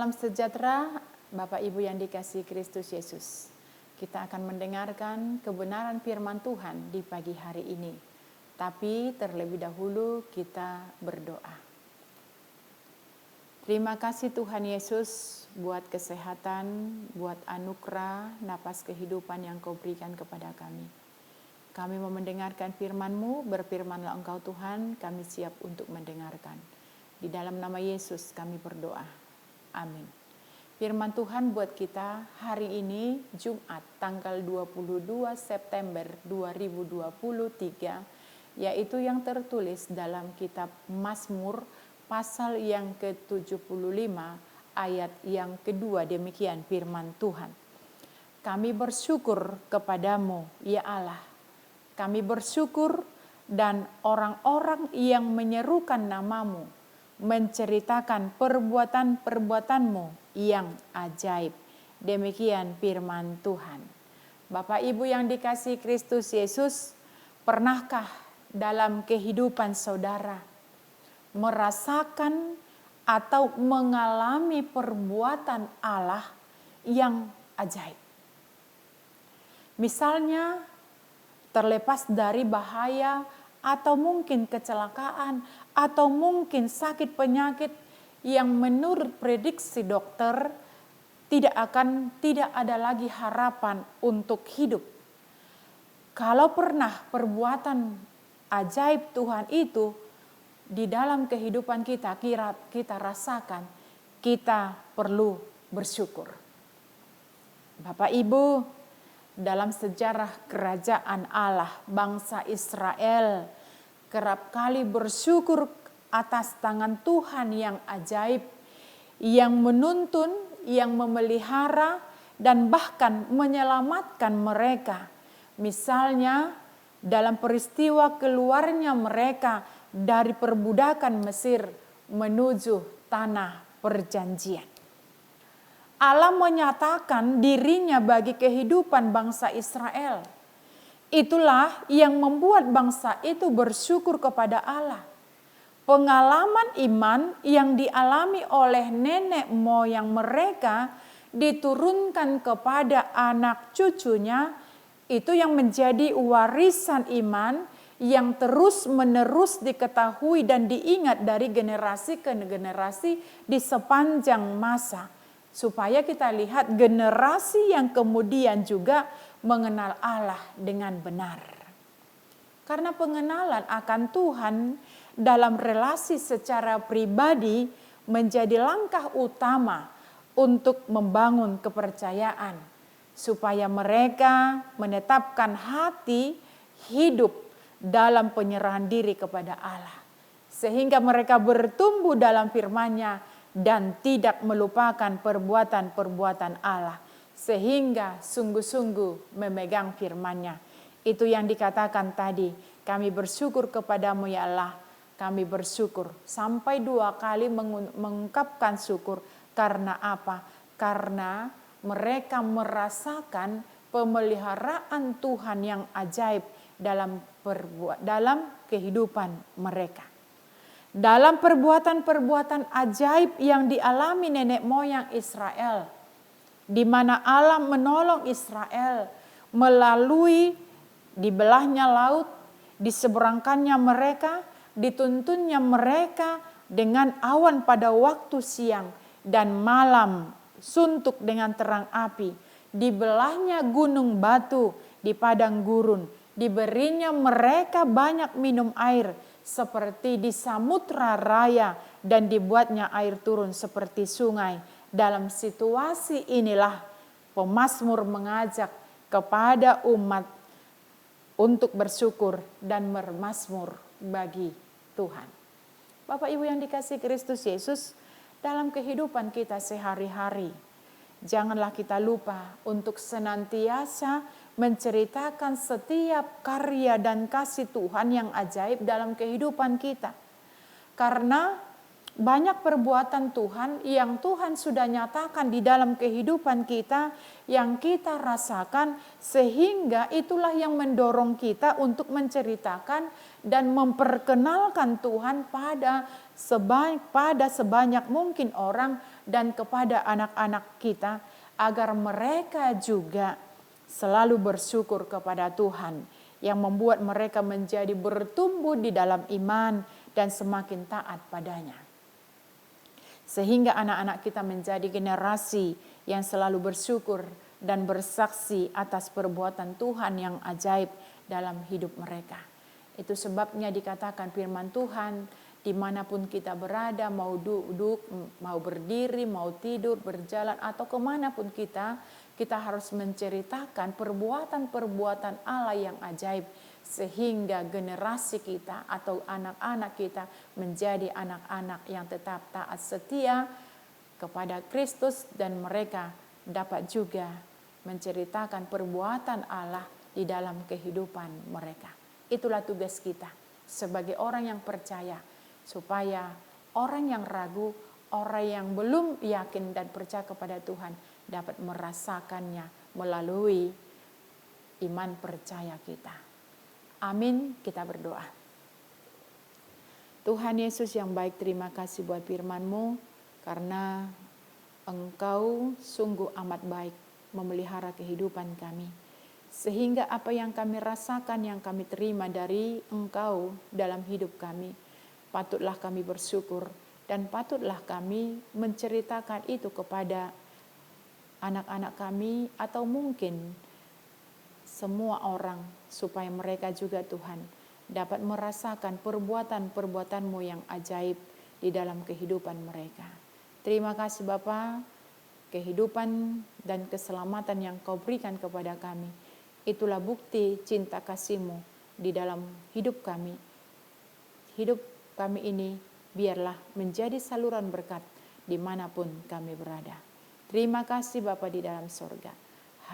Salam sejahtera Bapak Ibu yang dikasihi Kristus Yesus. Kita akan mendengarkan kebenaran firman Tuhan di pagi hari ini. Tapi terlebih dahulu kita berdoa. Terima kasih Tuhan Yesus buat kesehatan, buat anugerah, napas kehidupan yang Kau berikan kepada kami. Kami mau mendengarkan firman-Mu, berfirmanlah Engkau Tuhan, kami siap untuk mendengarkan. Di dalam nama Yesus kami berdoa. Amin. Firman Tuhan buat kita hari ini Jumat tanggal 22 September 2023, yaitu yang tertulis dalam kitab Mazmur pasal yang ke-75 ayat yang kedua. Demikian firman Tuhan. Kami bersyukur kepadamu ya Allah. Kami bersyukur dan orang-orang yang menyerukan namamu menceritakan perbuatan-perbuatanmu yang ajaib. Demikian firman Tuhan. Bapak Ibu yang dikasihi Kristus Yesus, pernahkah dalam kehidupan saudara merasakan atau mengalami perbuatan Allah yang ajaib? Misalnya terlepas dari bahaya atau mungkin kecelakaan atau mungkin sakit penyakit yang menurut prediksi dokter tidak ada lagi harapan untuk hidup. Kalau pernah perbuatan ajaib Tuhan itu di dalam kehidupan kita rasakan, kita perlu bersyukur. Bapak Ibu, dalam sejarah kerajaan Allah, bangsa Israel kerap kali bersyukur atas tangan Tuhan yang ajaib, yang menuntun, yang memelihara, dan bahkan menyelamatkan mereka. Misalnya dalam peristiwa keluarnya mereka dari perbudakan Mesir menuju tanah perjanjian. Allah menyatakan dirinya bagi kehidupan bangsa Israel. Itulah yang membuat bangsa itu bersyukur kepada Allah. Pengalaman iman yang dialami oleh nenek moyang mereka diturunkan kepada anak cucunya, itu yang menjadi warisan iman yang terus-menerus diketahui dan diingat dari generasi ke generasi di sepanjang masa. Supaya kita lihat generasi yang kemudian juga mengenal Allah dengan benar. Karena pengenalan akan Tuhan dalam relasi secara pribadi menjadi langkah utama untuk membangun kepercayaan. Supaya mereka menetapkan hati hidup dalam penyerahan diri kepada Allah. Sehingga mereka bertumbuh dalam firman-Nya dan tidak melupakan perbuatan-perbuatan Allah. Sehingga sungguh-sungguh memegang firman-Nya. Itu yang dikatakan tadi, kami bersyukur kepadamu ya Allah. Kami bersyukur sampai 2 kali mengungkapkan syukur. Karena apa? Karena mereka merasakan pemeliharaan Tuhan yang ajaib dalam kehidupan mereka. Dalam perbuatan-perbuatan ajaib yang dialami nenek moyang Israel, di mana Allah menolong Israel melalui dibelahnya laut, diseberangkannya mereka, dituntunnya mereka dengan awan pada waktu siang dan malam suntuk dengan terang api, dibelahnya gunung batu di padang gurun, diberinya mereka banyak minum air seperti di samudra raya dan dibuatnya air turun seperti sungai. Dalam situasi inilah pemazmur mengajak kepada umat untuk bersyukur dan bermazmur bagi Tuhan. Bapak Ibu yang dikasihi Kristus Yesus, dalam kehidupan kita sehari-hari, janganlah kita lupa untuk senantiasa menceritakan setiap karya dan kasih Tuhan yang ajaib dalam kehidupan kita. Karena banyak perbuatan Tuhan yang Tuhan sudah nyatakan di dalam kehidupan kita yang kita rasakan, sehingga itulah yang mendorong kita untuk menceritakan dan memperkenalkan Tuhan pada sebanyak mungkin orang dan kepada anak-anak kita, agar mereka juga selalu bersyukur kepada Tuhan yang membuat mereka menjadi bertumbuh di dalam iman dan semakin taat padanya. Sehingga anak-anak kita menjadi generasi yang selalu bersyukur dan bersaksi atas perbuatan Tuhan yang ajaib dalam hidup mereka. Itu sebabnya dikatakan firman Tuhan, dimanapun kita berada, mau duduk, mau berdiri, mau tidur, berjalan, atau kemanapun kita harus menceritakan perbuatan-perbuatan Allah yang ajaib, sehingga generasi kita atau anak-anak kita menjadi anak-anak yang tetap taat setia kepada Kristus, dan mereka dapat juga menceritakan perbuatan Allah di dalam kehidupan mereka. Itulah tugas kita sebagai orang yang percaya, supaya orang yang ragu, orang yang belum yakin dan percaya kepada Tuhan dapat merasakannya melalui iman percaya kita. Amin, kita berdoa. Tuhan Yesus yang baik, terima kasih buat firman-Mu, karena Engkau sungguh amat baik memelihara kehidupan kami. Sehingga apa yang kami rasakan, yang kami terima dari Engkau dalam hidup kami, patutlah kami bersyukur dan patutlah kami menceritakan itu kepada anak-anak kami atau mungkin semua orang, supaya mereka juga Tuhan dapat merasakan perbuatan-perbuatan-Mu yang ajaib di dalam kehidupan mereka. Terima kasih Bapa, kehidupan dan keselamatan yang Kau berikan kepada kami, itulah bukti cinta kasih-Mu di dalam hidup kami. Hidup kami ini biarlah menjadi saluran berkat dimanapun kami berada. Terima kasih Bapa di dalam sorga.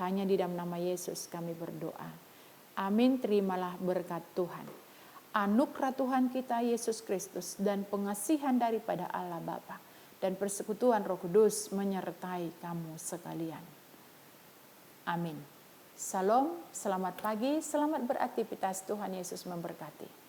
Hanya di dalam nama Yesus kami berdoa. Amin. Terimalah berkat Tuhan. Anugerah Tuhan kita Yesus Kristus dan pengasihan daripada Allah Bapa dan persekutuan Roh Kudus menyertai kamu sekalian. Amin. Salam, selamat pagi, selamat beraktivitas. Tuhan Yesus memberkati.